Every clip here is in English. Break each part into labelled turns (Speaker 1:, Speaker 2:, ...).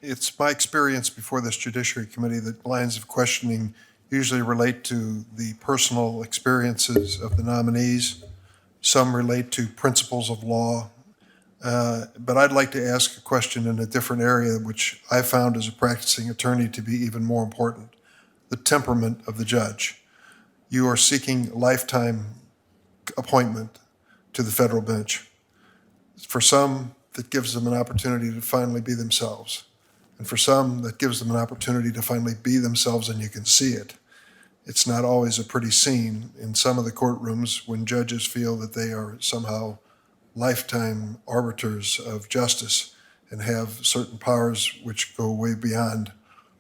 Speaker 1: It's my experience before this Judiciary Committee that lines of questioning usually relate to the personal experiences of the nominees. Some relate to principles of law. But I'd like to ask a question in a different area, which I found as a practicing attorney to be even more important: the temperament of the judge. You are seeking lifetime appointment to the federal bench. For some, that gives them an opportunity to finally be themselves. And for some, that gives them an opportunity to finally be themselves, and you can see it. It's not always a pretty scene in some of the courtrooms when judges feel that they are somehow lifetime arbiters of justice and have certain powers which go way beyond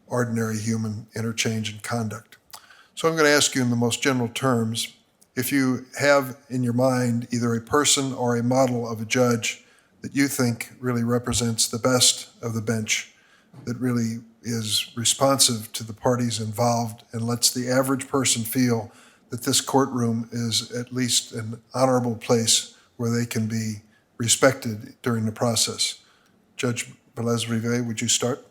Speaker 1: ordinary human interchange and conduct. So I'm going to ask you in the most general terms, if you have in your mind either a person or a model of a judge that you think really represents the best of the bench, that really is responsive to the parties involved and lets the average person feel that this courtroom is at least an honorable place where they can be respected during the process. Judge Velez-Rive, would you start?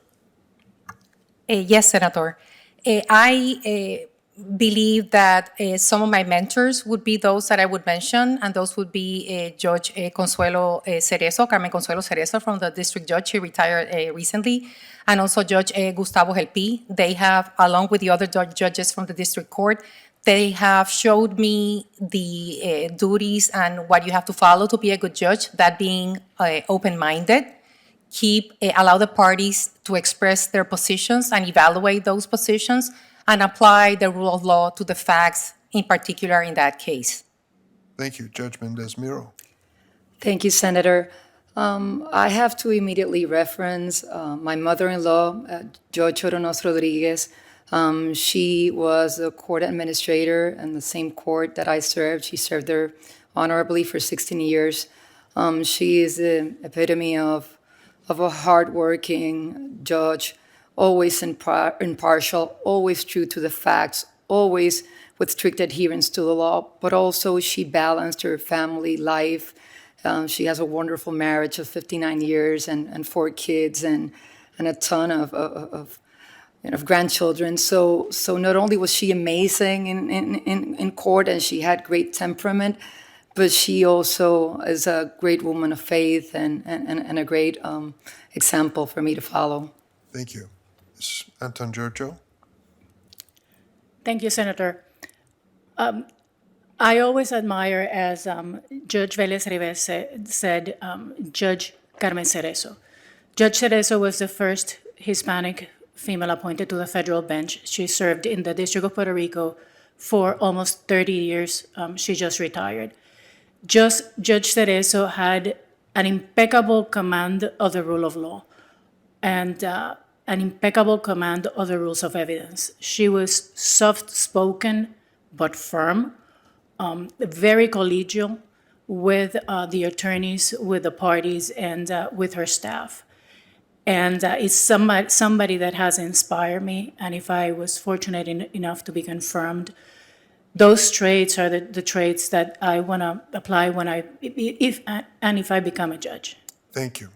Speaker 2: Yes, Senator. I believe that some of my mentors would be those that I would mention, and those would be Judge Consuelo Cerezo, Carmen Consuelo Cerezo from the district judge. She retired recently, and also Judge Gustavo Gelpi. They have, along with the other judges from the district court, they have showed me the duties and what you have to follow to be a good judge, that being open-minded, allow the parties to express their positions and evaluate those positions, and apply the rule of law to the facts, in particular in that case.
Speaker 1: Thank you. Judge Mendez-Miro.
Speaker 3: Thank you, Senator. I have to immediately reference my mother-in-law, Judge Oronos Rodriguez. She was a court administrator in the same court that I served. She served there honorably for 16 years. She is the epitome of a hardworking judge, always impartial, always true to the facts, always with strict adherence to the law, but also she balanced her family life. She has a wonderful marriage of 59 years and 4 kids and a ton of grandchildren. So not only was she amazing in court and she had great temperament, but she also is a great woman of faith and a great example for me to follow.
Speaker 1: Thank you. Ms. Anton Giorgio.
Speaker 4: Thank you, Senator. I always admire, as Judge Velez-Rivas said, Judge Carmen Cerezo. Judge Cerezo was the first Hispanic female appointed to the federal bench. She served in the District of Puerto Rico for almost 30 years. She just retired. Judge Cerezo had an impeccable command of the rule of law and an impeccable command of the rules of evidence. She was soft-spoken but firm, very collegial with the attorneys, with the parties, and with her staff. And it's somebody that has inspired me, and if I was fortunate enough to be confirmed, those traits are the traits that I want to apply if I become a judge.
Speaker 1: Thank you.